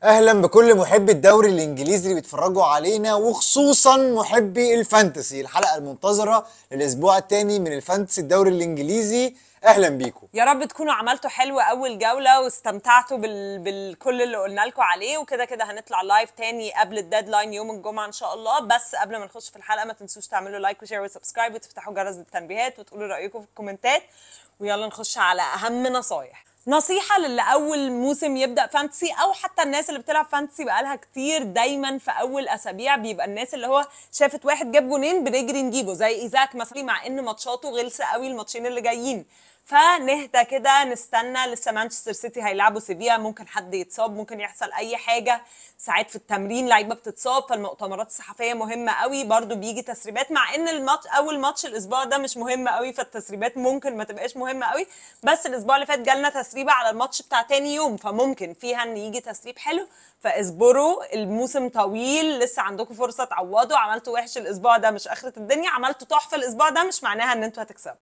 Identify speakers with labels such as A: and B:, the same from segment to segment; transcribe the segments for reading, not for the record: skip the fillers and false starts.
A: اهلا بكل محبي الدوري الانجليزي اللي بيتفرجوا علينا، وخصوصا محبي الفانتسي. الحلقه المنتظره للاسبوع الثاني من الفانتسي الدوري الانجليزي. اهلا بيكم.
B: يا رب تكونوا عملتوا حلو اول جوله واستمتعتوا بالكل اللي قلنا لكم عليه، وكده كده هنطلع لايف تاني قبل الديدلاين يوم الجمعه ان شاء الله. بس قبل ما نخش في الحلقه ما تنسوش تعملوا لايك وشير وسبسكرايب وتفتحوا جرس التنبيهات وتقولوا رايكم في الكومنتات. ويلا نخش على اهم نصايح. نصيحة للي أول موسم يبدأ فانتسي، أو حتى الناس اللي بتلعب فانتسي بقالها كتير. دايما في أول أسابيع بيبقى الناس اللي هو شافت واحد جاب جونين بنجري نجيبه، زي إيزاك مثلا، مع إن ماتشاته غلسة قوي الماتشين اللي جايين. فنهدى كده، نستنى، لسه مانشستر سيتي هيلعبوا سيفيا، ممكن حد يتصاب، ممكن يحصل اي حاجه. ساعات في التمرين لعيبه بتتصاب، فالمؤتمرات الصحفيه مهمه قوي. برضو بيجي تسريبات، مع ان الماتش اول ماتش الاسبوع ده مش مهم قوي، فالتسريبات ممكن ما تبقاش مهمه قوي. بس الاسبوع اللي فات جالنا تسريبه على الماتش بتاع تاني يوم، فممكن فيها ان يجي تسريب حلو. فاصبروا، الموسم طويل، لسه عندكم فرصه تعوضوا. عملتوا وحش الاسبوع ده مش اخره الدنيا، عملتوا تحفه الاسبوع ده مش معناها ان انتوا هتكسبوا.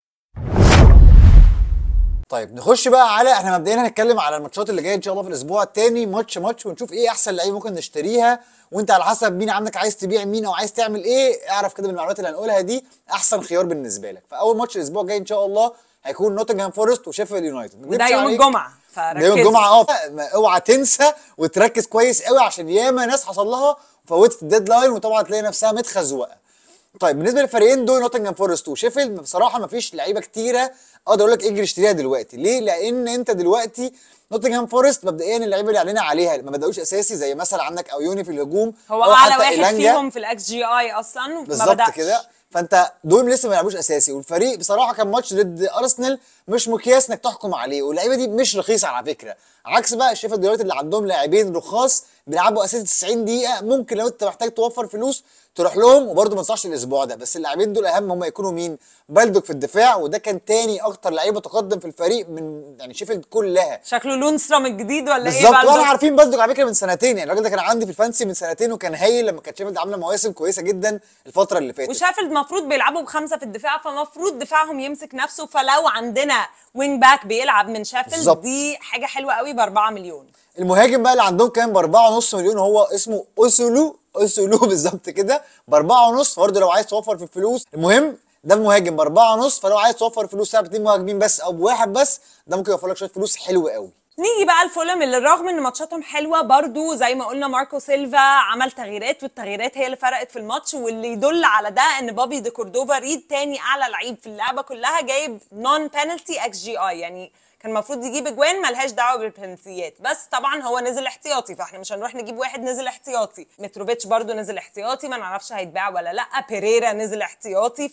A: طيب نخش بقى على احنا مبدئيا هنتكلم على الماتشات اللي جايه ان شاء الله في الاسبوع الثاني، ماتش ونشوف ايه احسن لعيبه ممكن نشتريها. وانت على حسب مين عندك، عايز تبيع مين او عايز تعمل ايه، اعرف كده بالمعلومات اللي هنقولها دي احسن خيار بالنسبه لك. فاول ماتش الاسبوع الجاي ان شاء الله هيكون نوتنغهام فورست وشيفيلد يونايتد،
B: وده يوم الجمعه،
A: ده يوم الجمعه. اوعى تنسى وتركز كويس قوي، عشان ياما ناس حصل لها وفوتت الديدلاين وطبعا تلاقي نفسها متخزوقه. طيب بالنسبه للفريقين دول نوتنغهام فورست وشيفيلد، بصراحه ما فيش لعيبه كتيره اقدر اقول لك اجري اشتريها دلوقتي. ليه؟ لان انت دلوقتي نوتنغهام فورست مبدئيا اللعيبه اللي علينا عليها ما بداوش اساسي، زي مثلا عندك اويوني في الهجوم،
B: هو اعلى واحد فيهم في الاكس جي اي اصلا،
A: بالظبط كده. فانت دول لسه ما لعبوش اساسي، والفريق بصراحه كان ماتش ضد ارسنال مش مقياس انك تحكم عليه، واللعيبه دي مش رخيصه على فكره، عكس بقى شيفيلد دلوقتي اللي عندهم لاعبين رخاص بيلعبوا اساسي 90 دقيقه. ممكن لو انت محتاج توفر فلوس تروح لهم، وبرده ما انصحش الاسبوع ده. بس اللاعبين دول اهم هم يكونوا مين؟ بالدوك في الدفاع، وده كان تاني اكتر لعيبه تقدم في الفريق من يعني شيفيلد كلها.
B: شكله لونسترام الجديد ولا ايه؟
A: بالظبط، وانا عارفين بالدوك على فكره من سنتين، يعني الراجل ده كان عندي في الفانسي من سنتين وكان هايل لما كانت شيفيلد عامله مواسم كويسه جدا الفتره اللي فاتت.
B: وشيفيلد المفروض بيلعبوا بخمسه في الدفاع، فالمفروض دفاعهم يمسك نفسه. فلو عندنا وينج باك بيلعب من شيفيلد دي حاجه حلوه قوي ب 4 مليون.
A: المهاجم بقى اللي عندهم كان ب 4.5 مليون، هو اسمه اوسولو بالظبط كده ب 4.5. برضه لو عايز توفر في الفلوس، المهم ده مهاجم ب 4.5، فلو عايز توفر فلوس تلعب 2 مهاجمين بس او بواحد بس، ده ممكن يوفر لك شويه فلوس حلوه قوي.
B: نيجي بقى الفولم، اللي رغم ان ماتشاتهم حلوه برضو زي ما قلنا ماركو سيلفا عمل تغييرات، والتغييرات هي اللي فرقت في الماتش. واللي يدل على ده ان بابي دي كوردوفا ريد تاني اعلى لعيب في اللعبه كلها، جايب نون بينالتي اكس جي اي، يعني كان المفروض يجيب اجوان ملهاش دعوه بالبنالتيات. بس طبعا هو نزل احتياطي، فاحنا مش هنروح نجيب واحد نزل احتياطي. متروفيتش برضو نزل احتياطي، ما نعرفش هيتباع ولا لا. بيريرا نزل احتياطي،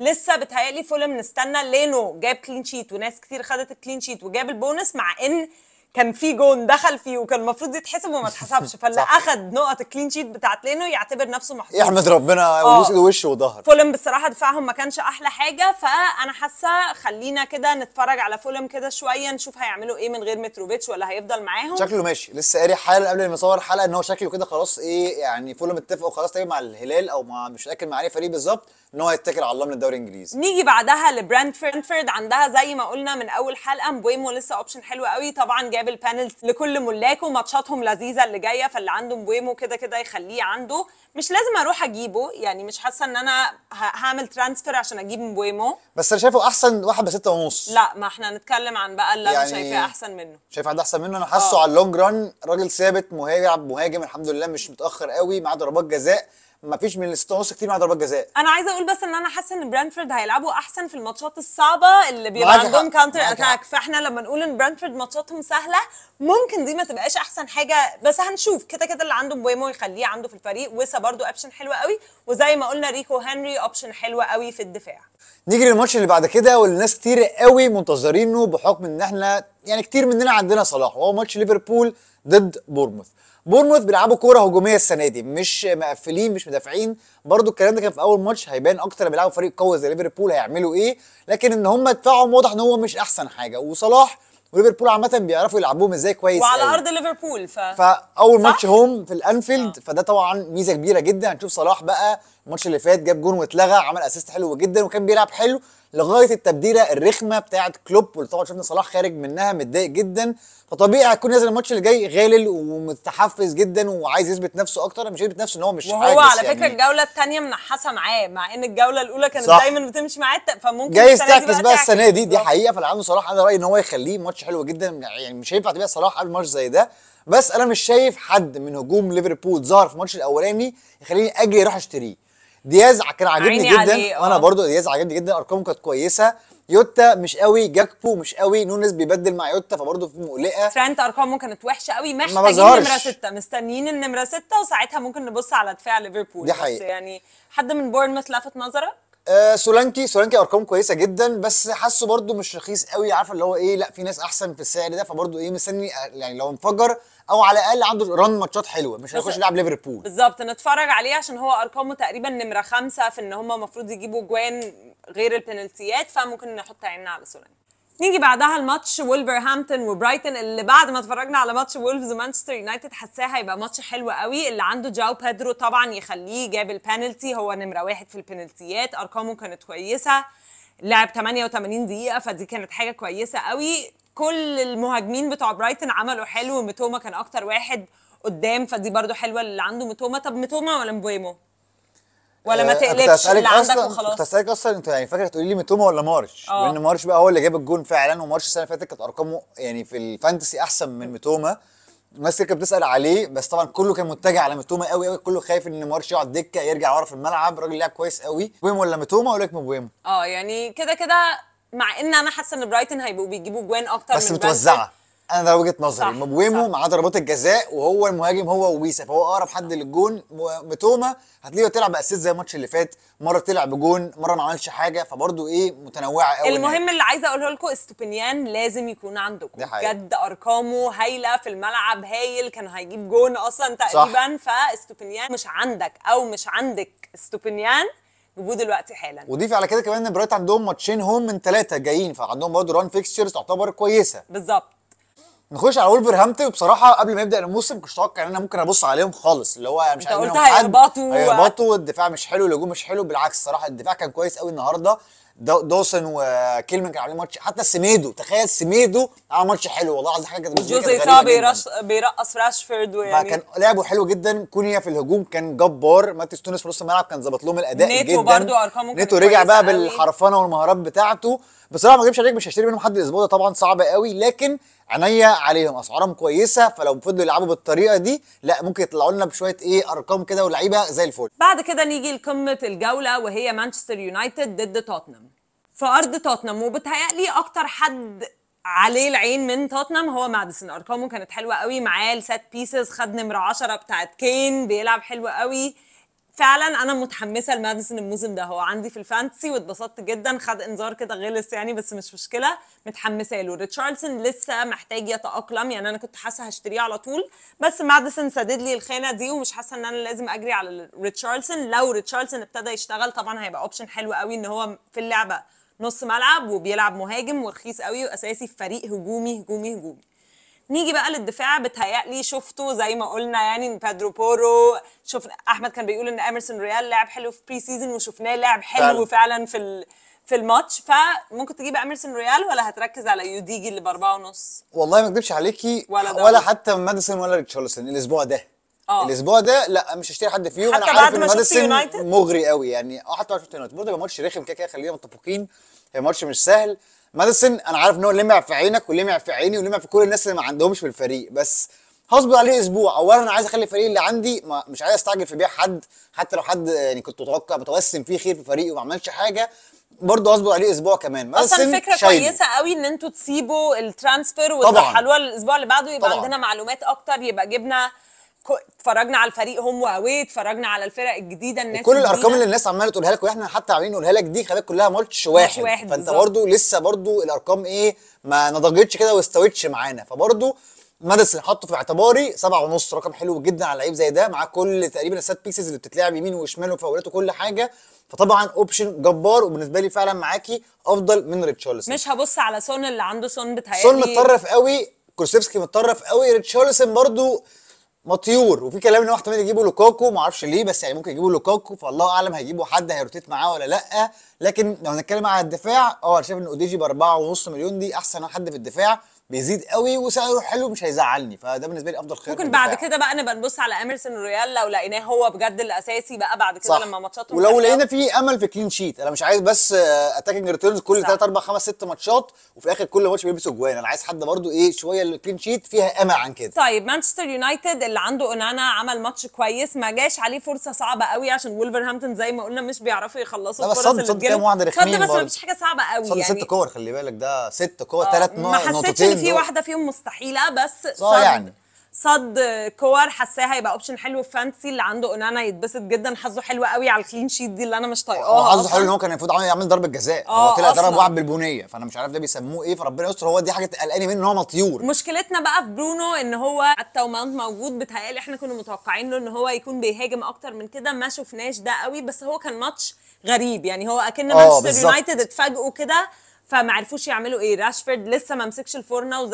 B: لسه بتهيألي فولم نستنى. لينو جاب كلين شيت وناس كتير خدت الكلين شيت وجاب البونس، مع ان كان في جون دخل فيه وكان المفروض يتحسب وما اتحسبش. فاللي اخد نقط الكلين شيت بتاعت لينو يعتبر نفسه محظوظ،
A: يحمد ربنا ويبوس ايده وشه وظهر.
B: فولم بصراحه دفاعهم ما كانش احلى حاجه، فانا حاسه خلينا كده نتفرج على فولم كده شويه، نشوف هيعملوا ايه من غير متروفيتش ولا هيفضل معاهم.
A: شكله ماشي، لسه قاري حالا قبل ما نصور الحلقه ان هو شكله كده خلاص ايه، يعني فولم اتفقوا خلاص تقريبا مع الهلال او مع مش فاكر مع اي فريق بالظبط ان هو هيتكل على الله من الدوري الانجليزي.
B: نيجي بعدها لبرنتفورد، عندها زي ما قلنا من اول حلقه مبويمو لسه اوبشن حلو قوي. طبعا جاب البانلتي لكل ملاكه، ماتشاتهم لذيذه اللي جايه، فاللي عنده مبويمو كده كده يخليه عنده. مش لازم اروح اجيبه، يعني مش حاسه ان انا هعمل ترانسفير عشان اجيب مبويمو،
A: بس انا شايفه احسن واحد ب 6.5.
B: لا ما احنا نتكلم عن بقى اللي
A: يعني
B: انا شايفاه احسن منه.
A: شايف حد احسن منه؟ انا حاسه على اللونج ران راجل ثابت، مهاجم الحمد لله، مش متاخر قوي، مع ضربات جزاء ما فيش من ال 6.5 كتير مع ضربات جزاء.
B: انا عايزه اقول بس ان انا حاسه ان برنتفورد هيلعبوا احسن في الماتشات الصعبه اللي بيبقى عندهم كاونتر اتاك. فاحنا لما نقول ان برنتفورد ماتشاتهم سهله ممكن دي ما تبقاش احسن حاجه، بس هنشوف. كده كده اللي عنده بويمو يخليه عنده في الفريق. ويسا برضو اوبشن حلوه قوي، وزي ما قلنا ريكو هنري اوبشن حلوه قوي في الدفاع.
A: نيجي للماتش اللي بعد كده، واللي ناس كتير قوي منتظرينه بحكم ان احنا يعني كتير مننا عندنا صلاح، وهو ماتش ليفربول ضد بورموث. بورموث بيلعبوا كوره هجوميه السنه دي، مش مقفلين مش مدافعين. برضو الكلام ده كان في اول ماتش، هيبان اكتر بيلعبوا فريق قوي زي ليفربول هيعملوا ايه، لكن ان هم دفاعهم واضح ان هو مش احسن حاجه. وصلاح وليفربول عامه بيعرفوا يلعبوهم ازاي كويس
B: وعلى
A: قوي.
B: ارض ليفربول
A: فاول ماتش هوم في الانفيلد، فده طبعا ميزه كبيره جدا. هنشوف صلاح بقى الماتش اللي فات جاب جون واتلغى، عمل اسيست حلو جدا وكان بيلعب حلو لغايه التبديله الرخمه بتاعه كلوب، واللي طبعا شفنا صلاح خارج منها متضايق جدا. فطبيعي هيكون نازل الماتش اللي جاي غالل ومتحفز جدا وعايز يثبت نفسه اكتر، مش يثبت نفسه ان هو مش
B: وهو
A: عاجز
B: على فكره
A: يعني.
B: الجوله الثانيه منحاسه معاه، مع ان الجوله الاولى كانت
A: صح.
B: دايما بتمشي معاه، فممكن
A: جايز
B: السنة دي
A: تعكس بقى السنه دي
B: بالظبط.
A: حقيقه. فالعنده صلاح انا رايي ان هو يخليه ماتش حلو جدا، يعني مش هينفع تبيع صلاح قبل ماتش زي ده. بس انا مش شايف حد من هجوم ليفربول ظهر في الماتش الاولاني يخليني اجري اروح اشتريه. دياز كان عاجبني
B: عيني
A: جدا،
B: عليه،
A: وانا برضو دياز عاجبني جدا، ارقامه كانت كويسه. يوتا مش قوي، جاكبو مش قوي، نونيز بيبدل مع يوتا فبرضه في مقلقه.
B: ترانت ارقامه كانت وحشه قوي،
A: ما
B: محتاجين
A: بظهرش.
B: نمره 6، مستنيين النمره 6 وساعتها ممكن نبص على دفاع ليفربول.
A: دي
B: بس
A: حقيقة.
B: يعني حد من بورنموث لفت نظرك؟
A: سولانكي ارقام كويسه جدا، بس حاسه برده مش رخيص قوي، عارفه اللي هو ايه، لا في ناس احسن في السعر ده، فبرده ايه مستني يعني لو انفجر او على الاقل عنده ران ماتشات حلوه مش هيخش يلعب ليفربول.
B: بالظبط، نتفرج عليه عشان هو ارقامه تقريبا نمره 5 في ان هم المفروض يجيبوا جوان غير البنالتيات، فممكن نحط عيننا على سولانكي. نيجي بعدها الماتش وولفرهامبتون وبرايتون، اللي بعد ما اتفرجنا على ماتش وولفز ومانشستر يونايتد حاساه هيبقى ماتش حلو قوي. اللي عنده جاو بيدرو طبعا يخليه، جاب البنالتي، هو نمره 1 في البنالتيات، ارقامه كانت كويسه، لعب 88 دقيقه فدي كانت حاجه كويسه قوي. كل المهاجمين بتوع برايتون عملوا حلو، ميتوما كان اكتر واحد قدام فدي برضو حلوه اللي عنده ميتوما. طب ميتوما ولا مبويمو؟ ولا ما تقلقش اللي عندك وخلاص؟
A: كنت هسألك اصلا انت يعني فاكره تقولي لي ميتوما ولا مارش؟ لان مارش بقى هو اللي جاب الجون فعلا، ومارش السنه اللي فاتت كانت ارقامه يعني في الفانتسي احسن من ميتوما. الناس كانت بتسال عليه، بس طبعا كله كان متجه على ميتوما قوي قوي، كله خايف ان مارش يقعد دكه يرجع ورا في الملعب. الراجل لعب كويس قوي. مبويمو ولا ميتوما؟ اقول لك مبويمو.
B: يعني كده كده، مع ان انا حاسه ان برايتون هيبقوا بيجيبوا جوان اكتر
A: بس
B: من
A: متوزعه. انا ده وجهه نظري.
B: صح،
A: مبويمو معاه ضربات الجزاء وهو المهاجم هو وويسا، فهو اقرب حد للجون. ميتوما هتلاقيه تلعب باسيست زي الماتش اللي فات، مره تلعب بجون مره ما عملش حاجه، فبرضه ايه متنوعه قوي.
B: المهم اللي عايزه اقوله لكم، استوبينيان لازم يكون عندكم بجد، ارقامه هايله في الملعب، هايل، كان هيجيب جون اصلا تقريبا. فاستوبينيان مش عندك او مش عندك استوبينيان، جيبوه دلوقتي حالا.
A: وضيف على كده كمان ان برايت عندهم ماتشين هوم من 3 جايين، فعندهم برضه ران فيكستشرز تعتبر كويسه.
B: بالظبط.
A: نخش على وولفرهامبتون. بصراحه قبل ما يبدا الموسم كنتش اتوقع ان انا ممكن ابص عليهم خالص، اللي هو مش عارف
B: قلت
A: منهم حد
B: هيهبطوا،
A: الدفاع مش حلو، الهجوم مش حلو. بالعكس صراحه الدفاع كان كويس قوي النهارده. دوسن وكيلمان كانوا عاملين ماتش، حتى سيميدو، تخيل سيميدو عمل ماتش حلو والله العظيم، حاجه كانت
B: جوزي صابي بيرقص راشفورد، ويعني
A: فكان لعبه حلو جدا. كونيا في الهجوم كان جبار، ماتيس تونس في نص الملعب كان ظبط لهم الاداء
B: نيتو
A: جدا.
B: برضه ارقامه
A: نيتو رجع بقى بالحرفنه والمهارات بتاعته. بصراحه ما اكذبش عليك مش هشتري منهم حد الاسبوع ده طبعا، صعب قوي، لكن عينيا عليهم، اسعارهم كويسه، فلو فضلوا يلعبوا بالطريقه دي لا ممكن يطلعوا لنا بشويه ارقام كده ولعيبه زي الفل.
B: بعد كده نيجي لقمه الجوله وهي مانشستر يونايتد ضد توتنهام في ارض توتنهام. وبتهيألي اكتر حد عليه العين من توتنهام هو ماديسون، ارقامه كانت حلوه قوي، معاه السات بيسز، خد نمره 10 بتاعت كين، بيلعب حلو قوي فعلا. انا متحمسه لماديسون الموسم ده، هو عندي في الفانتسي واتبسطت جدا، خد انذار كده غلس يعني بس مش مشكله، متحمسه له. ريتشارلسون لسه محتاج يتاقلم، يعني انا كنت حاسه هشتريه على طول، بس ماديسون سدد لي الخانه دي ومش حاسه ان انا لازم اجري على ريتشارلسون. لو ريتشارلسون ابتدى يشتغل طبعا هيبقى اوبشن حلو قوي، ان هو في اللعبه نص ملعب وبيلعب مهاجم ورخيص قوي واساسي في فريق هجومي هجومي هجومي. نيجي بقى للدفاع. بتهيألي شفته زي ما قلنا يعني بيدرو بورو، شوف احمد كان بيقول ان اميرسون ريال لعب حلو في بري سيزون، وشفناه لعب حلو فعلا في الماتش. فممكن تجيب اميرسون ريال ولا هتركز على يوديجي اللي ب4.5؟
A: والله ما اكذبش عليكي، ولا حتى ماديسون ولا ريتشارلسون الاسبوع ده. الاسبوع ده لا مش هشتري حد فيهم. انا عارف ان ماديسون مغري قوي يعني، حتى لو شفت يونايتد برضه ماتش رخم كده كده، خلينا متفقين هي ماتش مش سهل. ماديسون انا عارف ان هو لمع في عينك ولمع في عيني ولمع في كل الناس اللي ما عندهمش في الفريق، بس هصبر عليه اسبوع. اولا انا عايز اخلي الفريق اللي عندي، مش عايز استعجل في بيع حد، حتى لو حد يعني كنت متوسم فيه خير في فريقي وما عملش حاجه، برضه هصبر عليه اسبوع كمان.
B: اصلا الفكره كويسه قوي ان انتوا تسيبوا الترانسفير وترحلوها الاسبوع اللي بعده، يبقى عندنا معلومات اكتر، يبقى جبنا اتفرجنا على الفريق هم واوي، اتفرجنا على الفرق الجديده، الناس
A: كل الارقام اللي الناس عماله تقولها لك واحنا حتى عاملين نقولها لك دي، خلي كلها ماتش واحد فانت برضه لسه برضه الارقام ايه ما نضجتش كده واستوتش معانا. فبرضه ماديسون حطه في اعتباري 7.5، رقم حلو جدا على لعيب زي ده، مع كل تقريبا السات بيسز اللي بتتلعب يمين وشمال وفاولات وكل حاجه، فطبعا اوبشن جبار. وبالنسبه لي فعلا معاكي افضل من ريتشارلسون.
B: مش هبص على سون اللي عنده، سون بتهيألي
A: سون متطرف قوي، كولوسيفسكي متطرف قوي، ريتشارلسون برضه مطيور، وفي كلام ان هو احتمال يجيبوا لوكاكو، ما اعرفش ليه، بس يعني ممكن يجيبوا لوكاكو، فالله اعلم هيجيبوا حد هيروتيت معاه ولا لا. لكن لو هنتكلم على الدفاع، انا شايف ان اوديجي ب 4.5 مليون دي احسن حد في الدفاع، بيزيد قوي وسعره حلو مش هيزعلني، فده بالنسبه لي افضل خيار.
B: ممكن بعد كده بقى نبقى نبص على اميرسون رويال لو لقيناه هو بجد الاساسي بقى بعد كده لما ماتشاتهم
A: ولو لقينا في امل في كلين شيت. انا مش عايز بس اتاكينج ريتيرنز كل 3 4 5 6 ماتشات وفي اخر كل ماتش بيلبسوا جوان. انا عايز حد برضو ايه شويه الكلين شيت فيها امل عن كده.
B: طيب مانشستر يونايتد اللي عنده اونانا عمل ماتش كويس، ما جاش عليه فرصه صعبه قوي عشان وولفرهامبتون زي ما قلنا مش بيعرفوا يخلصوا الفرص اللي
A: بتجيلهم. كام واحده رخمين
B: بس مفيش حاجه صعبه قوي
A: يعني 6 كور، خلي بالك ده 6 كور 3
B: ما حسيتش ان في واحده فيهم مستحيله، بس
A: يعني
B: صد كور حاساها هيبقى اوبشن حلو في فانتسي. اللي عنده اونانا يتبسط جدا، حظه حلو قوي على الكلين شيت دي اللي انا مش طايقاها.
A: حظه حلو ان هو كان المفروض يعمل ضربه جزاء، هو طلع ضرب واحد بالبنيه، فانا مش عارف ده بيسموه ايه، فربنا يستر. هو دي حاجه قلقاني منه ان هو مطيور.
B: مشكلتنا بقى في برونو ان هو حتى وماونت موجود، بتهيألي احنا كنا متوقعين له ان هو يكون بيهاجم اكتر من كده، ما شفناش ده قوي. بس هو كان ماتش غريب يعني، هو اكن مانشستر يونايتد اتفاجئوا كده فما عرفوش يعملوا ايه. راشفورد لسه ما مسكش الفورنه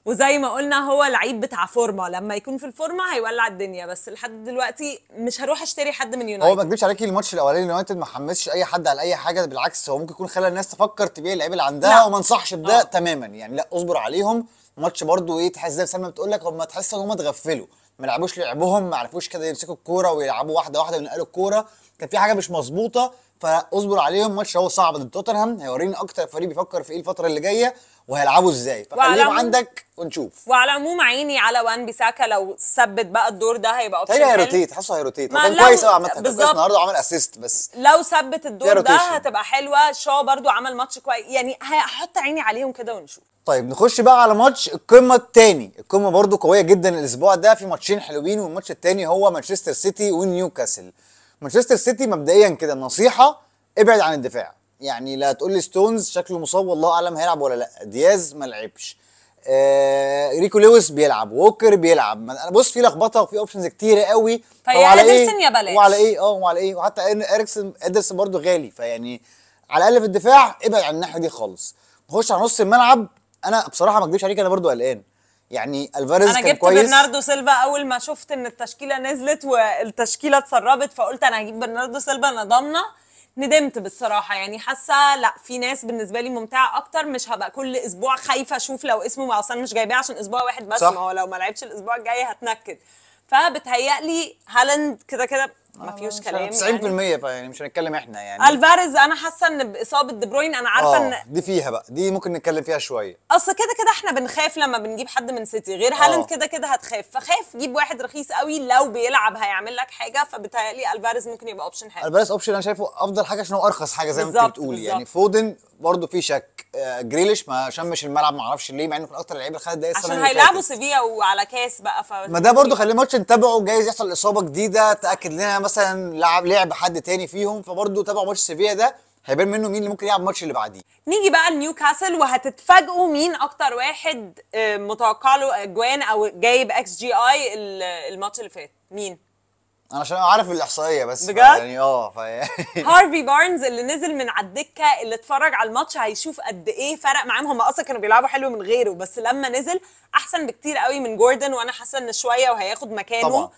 B: وزي ما قلنا هو لعيب بتاع فورمه، لما يكون في الفورمه هيولع الدنيا. بس لحد دلوقتي مش هروح اشتري حد من يونايتد.
A: هو ما اكدبش عليكي الماتش الاولاني اليونايتد ما حمسش اي حد على اي حاجه، بالعكس هو ممكن يكون خلى الناس تفكر تبيع اللعيبه اللي عندها، وما انصحش بده تماما يعني. لا اصبر عليهم. الماتش برده ايه، تحس زي سلمى بتقول لك، هم تحس ان هم اتغفلوا، ما لعبوش لعبهم، ما عرفوش كده يمسكوا الكوره ويلعبوا واحده واحده وينقلوا الكوره، كان في حاجه مش مظبوطه. فاصبر عليهم. ماتش هو صعب ضد توتنهام، هيورينا اكتر فريق بيفكر في ايه الفتره اللي جايه وهيلعبوا ازاي، فخليهم عندك ونشوف.
B: وعلى العموم عيني على وان بيساكا، لو ثبت بقى الدور ده هيبقى اوبشن
A: حلو. هيروتيت، حاسه هيروتيت، كان كويس قوي عامه، بالظبط النهارده عمل اسيست، بس
B: لو ثبت الدور ده هتبقى حلوه. شو برضو عمل ماتش كويس يعني، هحط عيني عليهم كده ونشوف.
A: طيب نخش بقى على ماتش القمه الثاني. القمه برضو قويه جدا الاسبوع ده، في ماتشين حلوين، والماتش الثاني هو مانشستر سيتي ونيوكاسل. مانشستر سيتي مبدئيا كده نصيحه، ابعد عن الدفاع يعني. لا تقول لي ستونز شكله مصاب والله اعلم هيلعب ولا لا، دياز ما لعبش، ريكو لويس بيلعب، ووكر بيلعب. انا بص في لخبطه وفي اوبشنز كتيره قوي،
B: وعلى ايه يا بلاش
A: وعلى ايه وعلى ايه، وحتى ادرسون برضو غالي، فيعني على الاقل في الدفاع ابعد عن الناحيه دي خالص. نخش على نص الملعب. انا بصراحه ما اكذبش عليك انا برضو قلقان يعني. الفاريز
B: انا جبت برناردو سيلفا اول ما شفت ان التشكيله نزلت والتشكيله اتسربت، فقلت انا هجيب برناردو سيلفا، انا ضامنه. ندمت بالصراحه يعني، حاسه لا في ناس بالنسبه لي ممتعه اكتر، مش هبقى كل اسبوع خايفه اشوف لو اسمه اصلا مش جايباه عشان اسبوع واحد بس، ما هو لو ما لعبش الاسبوع الجاي هتنكد. فبتهيألي هالاند كده كده ما فيهوش كلام
A: 90% يعني. فيعني مش هنتكلم احنا يعني.
B: الفاريز انا حاسه ان باصابه دي بروين، انا عارفه ان
A: دي فيها بقى، دي ممكن نتكلم فيها شويه.
B: اصل كده كده احنا بنخاف لما بنجيب حد من سيتي، غير هالاند كده كده هتخاف، فخاف جيب واحد رخيص قوي لو بيلعب هيعمل لك حاجه. فبالتالي الفاريز ممكن يبقى اوبشن حلو.
A: الفاريز اوبشن انا شايفه افضل حاجه عشان هو ارخص حاجه زي ما انت بتقولي يعني. فودن برضه في شك، جريليش ما شمش الملعب ما اعرفش ليه، مع انه كان اكتر اللعيبه اللي خدت دقايق
B: عشان هيلعبوا سيفيا وعلى كاس بقى.
A: ما ده برضه خليه ماتش نتابعه، جايز يحصل اصابه جديده تاكد لنا مثلا لعب حد تاني فيهم، فبرضه تابعوا ماتش سيفيا ده هيبان منه مين اللي ممكن يلعب الماتش اللي بعديه.
B: نيجي بقى لنيوكاسل، وهتتفاجئوا مين اكتر واحد متوقع له اجوان او جايب اكس جي اي الماتش اللي فات. مين؟
A: انا عشان عارف الاحصائيه بس
B: بجد
A: يعني
B: هارفي بارنز اللي نزل من على الدكه، اللي اتفرج على الماتش هيشوف قد ايه فرق معاهم. هم اصلا كانوا بيلعبوا حلو من غيره، بس لما نزل احسن بكتير قوي من جوردن، وانا حاسه ان شويه وهياخد مكانه طبعا.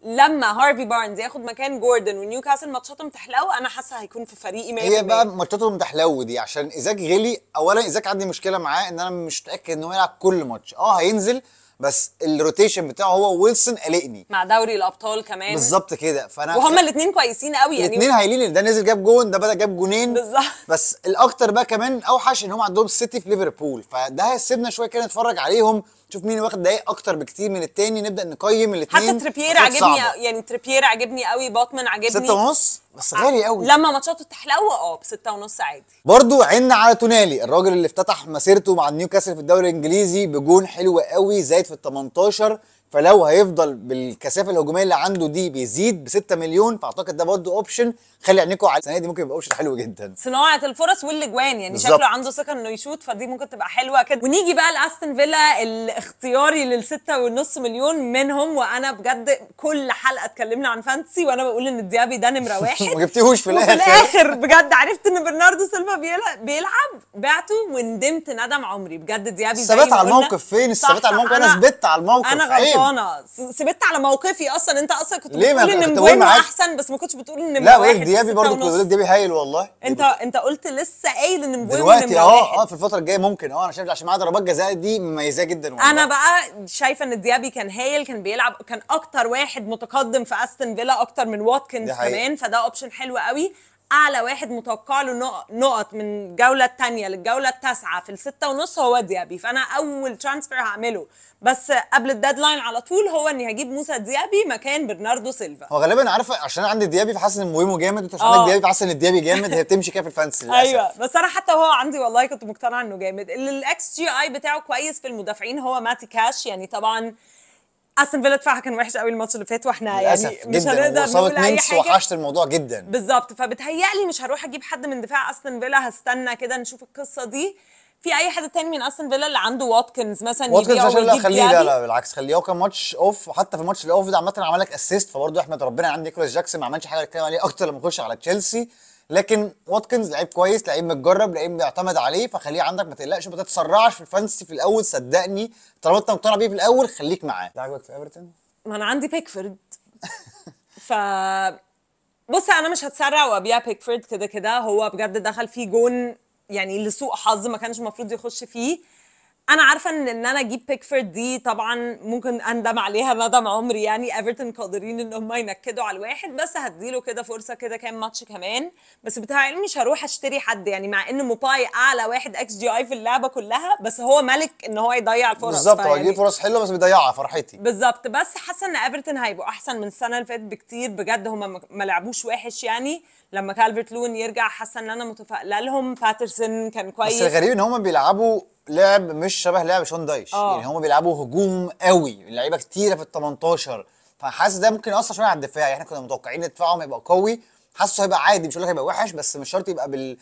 B: لما هارفي بارنز ياخد مكان جوردن ونيوكاسل ماتشاتهم تحلو، انا حاسه هيكون في فريقي 100%.
A: هي بقى ماتشاتهم تحلو دي عشان ايزاك غلي. اولا ايزاك عندي مشكله معاه ان انا مش متاكد ان هو يلعب كل ماتش. هينزل بس الروتيشن بتاعه هو ويلسون قلقني
B: مع دوري الابطال كمان
A: بالظبط كده. فانا
B: وهما الاثنين كويسين قوي يعني،
A: الاثنين هايلين، ده نزل جاب جون، ده بدا جاب جونين
B: بالظبط.
A: بس الاكتر بقى كمان اوحش ان هم عندهم السيتي في ليفربول، فده هيسيبنا شويه كده نتفرج عليهم، نشوف مين واخد دقايق اكتر بكتير من التاني، نبدا نقيم الاثنين.
B: حتى تريبيير عجبني يعني، تريبيير عجبني قوي، باتمان عجبني
A: 6.5 بس غالي قوي.
B: لما ماتشاته تحلو ب6.5 عادي.
A: برضو عنا على تونالي، الراجل اللي افتتح مسيرته مع نيوكاسل في الدوري الانجليزي بجون حلو قوي زايد في ال18، فلو هيفضل بالكثافه الهجوميه اللي عنده دي بيزيد ب6 مليون، فاعتقد ده برضو اوبشن. خلي عينيكم على السنه دي، ممكن يبقى اوبشن حلو جدا.
B: صناعه الفرص والاجوان يعني بالزبط. شكله عنده ثقه انه يشوط، فدي ممكن تبقى حلوه كده. ونيجي بقى لاستون فيلا، الاختياري لل6.5 مليون منهم. وانا بجد كل حلقه اتكلمنا عن فانتسي وانا بقول ان الديابي ده نمره واحد
A: ما جبتيهوش في الاخر.
B: وفي الاخر بجد عرفت ان برناردو سيلفا بيلعب، بعته وندمت ندم عمري بجد. ديابي
A: الثبات على الموقف فين؟ الثبات على الموقف، انا ثبت على الموقف.
B: انا غلطانه غلطانه، ثبت على موقفي اصلا. انت اصلا كنت
A: ليه؟ ما
B: بتقول ان
A: كنت بقول
B: مبويمو
A: معاك.
B: احسن، بس ما كنتش بتقول ان
A: لا،
B: مبويمو
A: وإيريك
B: واحد
A: ديابي
B: في
A: برضه،
B: 6
A: كنت
B: ونص.
A: بقول ديابي هايل والله.
B: انت قلت لسه قايل ان مبويمو
A: دلوقتي
B: نمره واحد.
A: في الفتره الجايه ممكن انا شايف عشان معاه ضربات جزاء دي مميزاه جدا والله.
B: انا بقى شايفه ان ديابي كان هايل، كان بيلعب، كان اكتر واحد متقدم في استون فيلا اكتر من واتكنز
A: دي حقيقة.
B: كمان، فده اوبشن حلو قوي. اعلى واحد متوقع له نقط من الجوله الثانيه للجوله التاسعه في الستة ونص هو ديابي، فانا اول ترانسفير هعمله بس قبل الديدلاين على طول هو اني هجيب موسى ديابي مكان برناردو سيلفا.
A: هو غالبا عارفه عشان أنا عندي ديابي فحاسس ان مويمو جامد، انت عشان عندك ديابي فحاسس ان الديابي جامد، هي بتمشي كده في الفانسي للاسف.
B: ايوه بس انا حتى هو عندي والله كنت مقتنعه انه جامد. اللي الاكس جي اي بتاعه كويس في المدافعين هو ماتي كاش، يعني طبعا استون فيلا دفاعها كان وحش قوي الماتش اللي فات، واحنا
A: للاسف
B: يعني مش
A: جدا،
B: هنقدر
A: واصابه
B: نقول اي
A: مينس
B: حاجه.
A: وحشت الموضوع جدا.
B: بالظبط، فبتهيألي مش هروح اجيب حد من دفاع استون فيلا، هستنى كده نشوف القصه دي. في اي حد تاني من استون فيلا اللي عنده واتكنز مثلا
A: واتكنز
B: يبيعه
A: عشان لا
B: ويجيب
A: خليه، لا
B: ديابي؟
A: لا بالعكس خليه، هو كان ماتش اوف، حتى في الماتش الاوف ده عامه عمل لك اسيست، فبرضه احمد ربنا عندي نيكولاس جاكسون ما عملش حاجه نتكلم عليه اكتر لما يخش على تشيلسي. لكن واتكنز لعيب كويس، لعيب متجرب، لعيب بيعتمد عليه، فخليه عندك ما تقلقش، ما تتسرعش في الفانتسي في الاول، صدقني طالما انت مقتنع بيه في الاول خليك معاه. ده عجبك في ايفرتون؟
B: ما انا عندي بيكفورد. ف بص انا مش هتسرع وابيع بيكفورد، كده كده هو بجد دخل فيه جون يعني لسوء حظ ما كانش المفروض يخش فيه. انا عارفه ان انا اجيب بيكفورد دي طبعا ممكن اندم عليها ندم عمري، يعني ايفرتون قادرين ان هم ينكدوا على الواحد، بس هديله كده فرصه كده كام ماتش كمان. بس بتهيألي مش هروح اشتري حد، يعني مع ان موباي اعلى واحد اكس جي اي في اللعبه كلها، بس هو ملك ان هو يضيع الفرص.
A: بالظبط، هو هيجيب فرص حلوه بس بيضيعها، فرحتي.
B: بالظبط، بس حاسه ان ايفرتون هيبقوا احسن من السنه اللي فاتت بكتير، بجد هم ما لعبوش وحش يعني. لما كالفرت لون يرجع حاسه ان انا متفائله لهم. باترسون كان كويس،
A: بس الغريب ان هم بيلعبوا لعب مش شبه لعب شون دايش. يعني هم بيلعبوا هجوم قوي، اللعيبه كتيره في ال 18، فحاسس ده ممكن ياثر شويه على الدفاع. يعني احنا كنا متوقعين دفاعهم يبقى قوي، حاسه هيبقى عادي، مش هقول لك هيبقى وحش بس مش شرط يبقى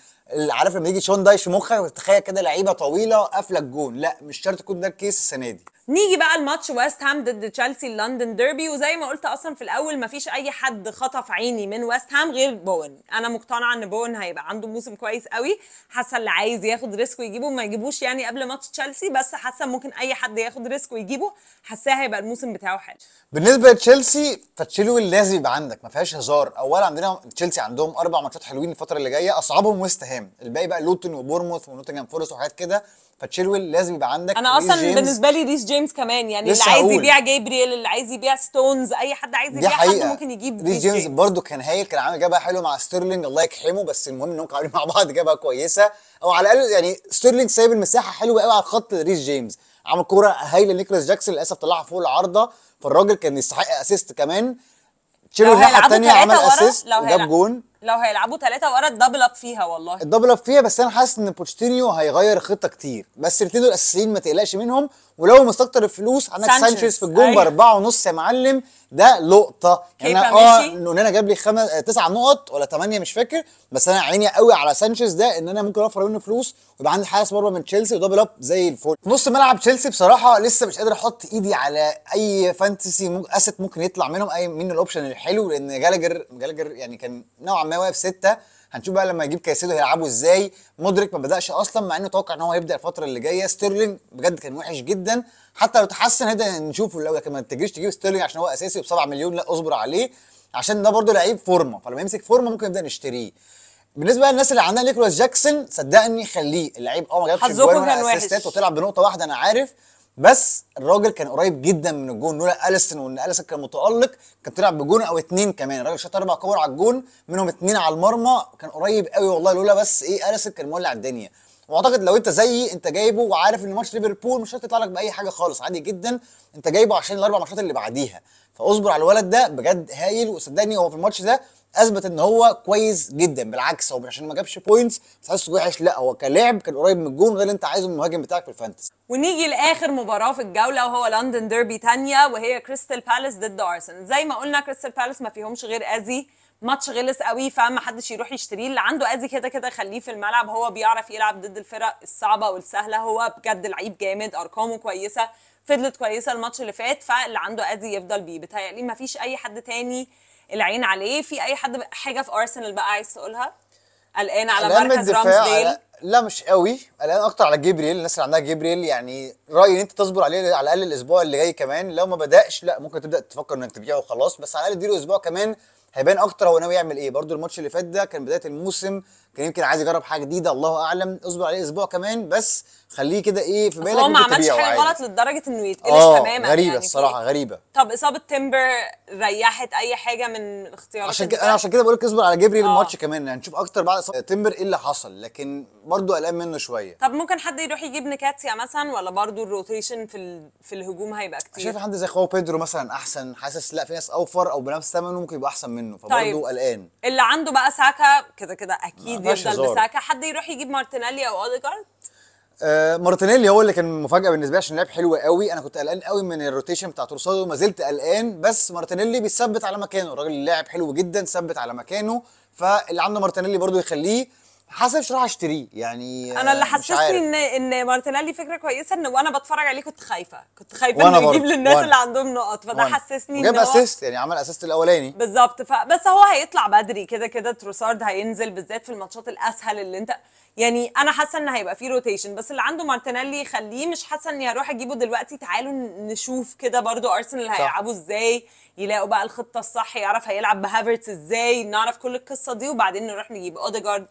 A: عارف لما يجي شون دايش في مخك وتتخيل كده لعيبه طويله قافله الجون، لا مش شرط يكون ده الكيس السنه دي.
B: نيجي بقى الماتش ويست هام ضد تشيلسي اللندن ديربي، وزي ما قلت اصلا في الاول مفيش اي حد خطف عيني من ويست هام غير بوين. انا مقتنعه ان بوين هيبقى عنده موسم كويس قوي، حاسه اللي عايز ياخد ريسك ويجيبه ما يجيبوش يعني قبل ماتش تشيلسي، بس حاسه ممكن اي حد ياخد ريسك ويجيبه، حاساه هيبقى الموسم بتاعه حلو.
A: بالنسبه لتشيلسي فتشيلويل لازم يبقى عندك، ما فيهاش هزار. اولا عندنا تشيلسي عندهم 4 ماتشات حلوين الفتره اللي جايه، اصعبهم ويست هام، الباقي بقى لوتون وبورموث ونوتنجهام فورست وحاجات كده، فتشيلويل لازم يبقى عندك.
B: انا اصلا بالنسبه لي ريس جيمس كمان، يعني اللي عايز يبيع جابرييل، اللي عايز يبيع ستونز، اي حد عايز يبيع حد ممكن يجيب
A: ريس جيمس. برضو كان هايل، كان عامل جابها حلو مع ستيرلينج الله يكحمه، بس المهم انهم كانوا عاملين مع بعض جابها كويسه، او على الاقل يعني ستيرلينج سايب المساحه حلوه قوي على الخط لريس جيمس، عمل كوره هايله لنيكلاس جاكسون للاسف طلعها فوق العارضه، فالراجل كان يستحق اسيست كمان. تشيلو الناحيه الثانيه عمل اسيست وجاب جون.
B: لو هيلعبوا 3 ورا الدبل اب فيها، والله
A: الدبل اب فيها، بس انا حاسس ان بوتشيتينيو هيغير الخطه كتير، بس الاثنين دول اساسيين ما تقلقش منهم. ولو مستكتر الفلوس عندك سانشيز في الجون ب4.5 يا معلم، ده لقطه. يعني انا جاب لي 9 نقط ولا 8 مش فاكر، بس انا عيني قوي على سانشيز ده ان انا ممكن اوفر منه فلوس ويبقى عندي حارس مرمى من تشيلسي ودبل اب زي الفل. في نص ملعب تشيلسي بصراحه لسه مش قادر احط ايدي على اي فانتسي اسيت ممكن يطلع منهم، اي من الاوبشن الحلو، لان جالاجر يعني كان نوعا ما واقف 6. هنشوف بقى لما يجيب كايسيدو هيلعبوا ازاي. مودريك ما بداش اصلا مع انه توقع ان هو هيبدا الفتره اللي جايه. ستيرلينج بجد كان وحش جدا، حتى لو تحسن هيبدا نشوفه الاول، لكن ما تجيش تجيب ستيرلينج عشان هو اساسي ب7 مليون، لا اصبر عليه عشان ده برده لعيب فورمه، فلما يمسك فورمه ممكن نبدا نشتريه. بالنسبه للناس اللي عندها نيكولاس جاكسون صدقني خليه، اللعيب ما جابش جوان ولا اسيستات وطلع بنقطه واحده انا عارف، بس الراجل كان قريب جدا من الجون لولا اليسون، وان اليسون كان متالق كان طلع بجون او 2 كمان. الراجل شاط 4 كور على الجون منهم 2 على المرمى، كان قريب قوي والله، لولا بس اليسون كان مولع الدنيا. واعتقد لو انت زيي انت جايبه وعارف ان ماتش ليفربول مش هتطلع لك باي حاجه خالص، عادي جدا، انت جايبه عشان ال4 ماتشات اللي بعديها، فاصبر على الولد ده بجد هايل. وصدقني هو في الماتش ده اثبت ان هو كويس جدا، بالعكس هو عشان ما جابش بوينتس تحسه وحش، لا هو كلاعب كان قريب من الجون، ده اللي انت عايزه من المهاجم بتاعك في الفانتسي.
B: ونيجي لاخر مباراه في الجوله وهو لندن ديربي تانية، وهي كريستال بالاس ضد ارسنال. زي ما قلنا كريستال بالاس ما فيهمش غير ازي، ماتش غلس قوي فما حدش يروح يشتريه، اللي عنده ازي كده كده خليه في الملعب، هو بيعرف يلعب ضد الفرق الصعبه والسهله، هو بجد لعيب جامد، ارقامه كويسه، فضلت كويسه الماتش اللي فات، فاللي عنده ازي يفضل بيه. بتهيألي ما فيش اي حد تاني العين عليه. في اي حد حاجه في ارسنال بقى عايز تقولها؟ قلقان على مركز رامسديل؟
A: لا مش قوي، قلقان اكتر على جبريل. الناس اللي عندها جبريل يعني رايي ان انت تصبر عليه على الاقل الاسبوع اللي جاي كمان. لو ما بداش لا ممكن تبدا تفكر انك تبيعه وخلاص، بس على الاقل اديله اسبوع كمان هيبان اكتر هو ناوي يعمل ايه. برده الماتش اللي فات ده كان بدايه الموسم، كان يمكن عايز يجرب حاجه جديده، الله اعلم. اصبر عليه اسبوع كمان بس، خليه كده ايه في
B: بس
A: بالك
B: هو ما
A: ممكن
B: عملش
A: تبيعه
B: حاجه
A: عادي.
B: غلط لدرجه انه يتقلش تماما
A: غريبه
B: يعني
A: الصراحه غريبه.
B: طب اصابه تيمبر ريحت اي حاجه من اختيارات
A: عشان كده
B: الدفاع؟
A: انا عشان كده بقول لك اصبر على جبريل الماتش كمان، هنشوف اكتر بعد تمبر ايه اللي حصل، لكن برضه قلقان منه شويه.
B: طب ممكن حد يروح يجيب نكاتيا مثلا، ولا برضه الروتيشن في الهجوم هيبقى كتير؟
A: شايف حد زي خواو بيدرو مثلا احسن، حاسس لا في ناس اوفر او بنفس ثمنه ممكن يبقى احسن منه، فبرضه
B: طيب.
A: قلقان.
B: اللي عنده بقى ساكا كده كده اكيد
A: مفيهاش
B: يفضل
A: هزار.
B: بساكا. حد يروح يجيب مارتينيلي او اوديجارد؟
A: مارتينيلي هو اللي كان مفاجاه بالنسبه لي عشان لعب حلو قوي. انا كنت قلقان قوي من الروتيشن بتاع تورسادو وما زلت قلقان، بس مارتينيلي بيثبت على مكانه، الراجل لاعب حلو جدا ثبت على مكانه. فاللي عنده مارتينيلي برضه يخليه. حاسس راح اشتريه يعني.
B: انا اللي
A: مش
B: حسسني
A: عارف.
B: ان مارتينيلي فكره كويسه، ان وانا بتفرج عليه كنت خايفه
A: وأنا
B: انه يجيب
A: برضه،
B: للناس
A: وأنا.
B: اللي عندهم نقط، فده حسسني
A: وجاب
B: ان هو
A: اسيست يعني، عمل اسيست الاولاني
B: بالظبط. بس هو هيطلع بدري كده كده، تروسارد هينزل بالذات في الماتشات الاسهل اللي انت يعني. انا حاسه ان هيبقى فيه روتيشن، بس اللي عنده مارتينيلي خليه. مش حاسه اني هروح اجيبه دلوقتي. تعالوا نشوف كده برضو ارسنال هيلعبوا ازاي، يلاقوا بقى الخطه الصح، يعرف هيلعب بهافرتس ازاي، نعرف كل القصه دي وبعدين نروح نجيب اوديجارد.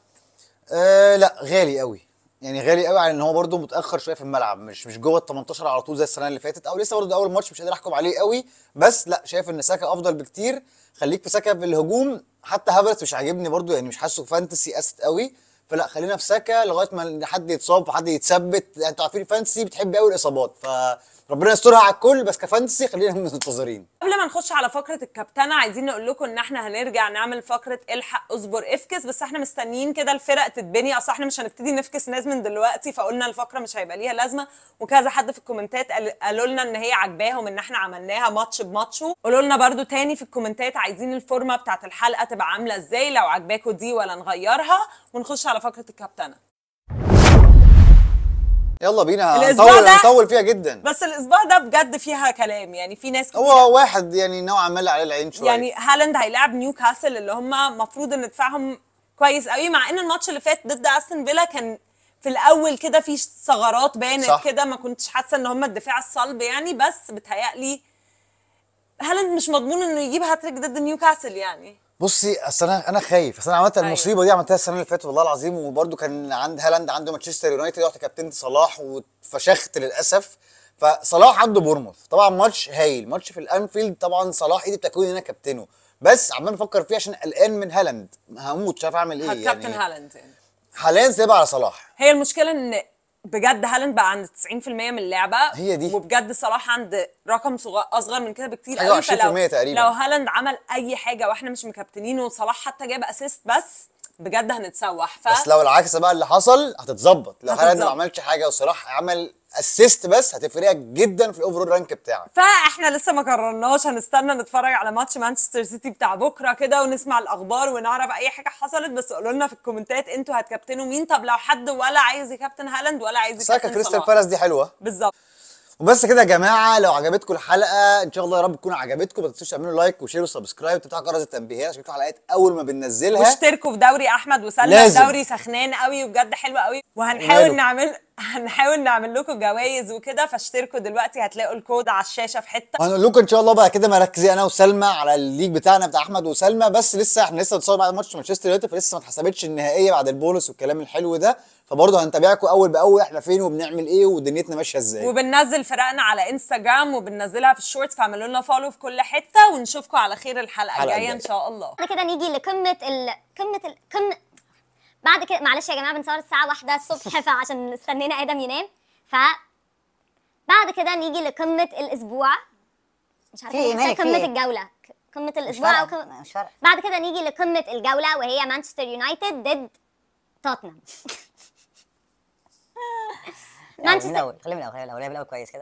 A: لا غالي قوي يعني، غالي قوي على ان هو برده متاخر شويه في الملعب، مش جوه ال 18 على طول زي السنه اللي فاتت، او لسه برده ده اول ماتش مش قادر احكم عليه قوي. بس لا شايف ان ساكا افضل بكتير. خليك في ساكا في الهجوم. حتى هافرتس مش عاجبني برده يعني، مش حاسه فانتسي اسيت قوي. فلا خلينا في ساكا لغايه ما حد يتصاب وحد يتثبت. انتوا عارفين الفانتسي بتحب قوي الاصابات، فربنا يسترها على الكل. بس كفانتسي خلينا منتظرين.
B: قبل ما نخش على فقره الكابتنه، عايزين نقول لكم ان احنا هنرجع نعمل فقره الحق اصبر افكس، بس احنا مستنيين كده الفرق تتبني. اصل احنا مش هنبتدي نفكس ناس من دلوقتي، فقلنا الفقره مش هيبقى ليها لازمه. وكذا حد في الكومنتات قالوا لنا ان هي عجباهم ان احنا عملناها ماتش بماتشه. قولوا لنا برده تاني في الكومنتات عايزين الفورمه بتاعت الحلقه تبقى عامله ازاي، لو عجباكم دي ولا نغيرها. ونخش على فقره الكابتنه.
A: يلا بينا.
B: الأسبوع ده
A: هنطول فيها جدا،
B: بس الاسبوع ده بجد فيها كلام يعني. في ناس كتير
A: هو واحد يعني نوعا ما عليه العين شويه
B: يعني. هالاند هيلاعب نيوكاسل اللي هم المفروض ان دفاعهم كويس قوي، مع ان الماتش اللي فات ضد استون فيلا كان في الاول كده في ثغرات بانت كده، ما كنتش حاسه ان هم الدفاع الصلب يعني. بس بتهيألي هالاند مش مضمون انه يجيب هاتريك ضد نيوكاسل يعني.
A: بصي اصل انا خايف. اصل انا عملت المصيبه دي عملتها السنه اللي فاتت والله العظيم، وبرده كان عند هالاند عنده مانشستر يونايتد، رحت كابتنت صلاح وفشخت للاسف. فصلاح عنده بورموث طبعا ماتش هايل، ماتش في الانفيلد طبعا صلاح ايدي بتكوين ان انا كابتنه، بس عمال بفكر فيه عشان قلقان من هالاند، هموت مش عارف اعمل ايه يعني.
B: كابتن هالاند يعني
A: حاليا سايبها على صلاح.
B: هي المشكله ان بجد هالاند بقى عند 90% من اللعبه،
A: هي دي.
B: وبجد صلاح عند رقم اصغر من كده بكتير
A: حاجة
B: قوي.
A: 20%
B: فلو
A: تقريبا.
B: لو هالاند عمل اي حاجه واحنا مش مكابتنينه وصلاح حتى جاب اسيست بس، بجد هنتسوح.
A: بس لو العكس بقى اللي حصل هتتظبط، لو هالاند ما عملش حاجه وصلاح عمل اسيست بس هتفرقك جدا في الاوفرول رانك بتاعك.
B: فاحنا لسه ما قررناش، هنستنى نتفرج على ماتش مانشستر سيتي بتاع بكره كده ونسمع الاخبار ونعرف اي حاجه حصلت. بس قولوا لنا في الكومنتات انتوا هتكابتنوا مين. طب لو حد ولا عايز يكابتن هالاند ولا عايز
A: ساكا
B: يكابتن
A: كريستال
B: صلاح
A: بالاس دي حلوه
B: بالظبط.
A: وبس كده يا جماعه. لو عجبتكم الحلقه ان شاء الله يا رب تكون عجبتكم، ما تنسوش تعملوا لايك وشير وسبسكرايب وتفتحوا جرس التنبيهات عشان تشوفوا حلقات اول ما بننزلها.
B: واشتركوا في دوري احمد وسلمى،
A: لازم.
B: دوري سخنان قوي وبجد حلو قوي، هنحاول نعمل لكم جوائز وكده. فاشتركوا دلوقتي هتلاقوا الكود على الشاشه في حته.
A: هنقول لكم ان شاء الله بقى كده مركزين انا وسلمى على الليج بتاعنا بتاع احمد وسلمى، بس احنا لسه بنصور بعد ماتش مانشستر يونايتد، فلسه ما اتحسبتش النهائيه بعد البونص والكلام الحلو ده. فبرضه هنتابعكم اول باول احنا فين وبنعمل ايه ودنيتنا ماشيه ازاي.
B: وبننزل فرقنا على انستجرام وبننزلها في الشورتس، فاعملوا لنا فولو في كل حته. ونشوفكم على خير الحلقه الجايه ان شاء الله.
C: بعد كده نيجي لقمه بعد كده معلش يا جماعه بنصور الساعه 1 الصبح فعشان استنينا ادم ينام. بعد كده نيجي لقمه الاسبوع، مش عارفه قمه الجوله، قمه الاسبوع او مش فارقه. بعد كده نيجي لقمه الجوله وهي مانشستر يونايتد ضد توتنهام.
D: خلينا من الاول كويس كده.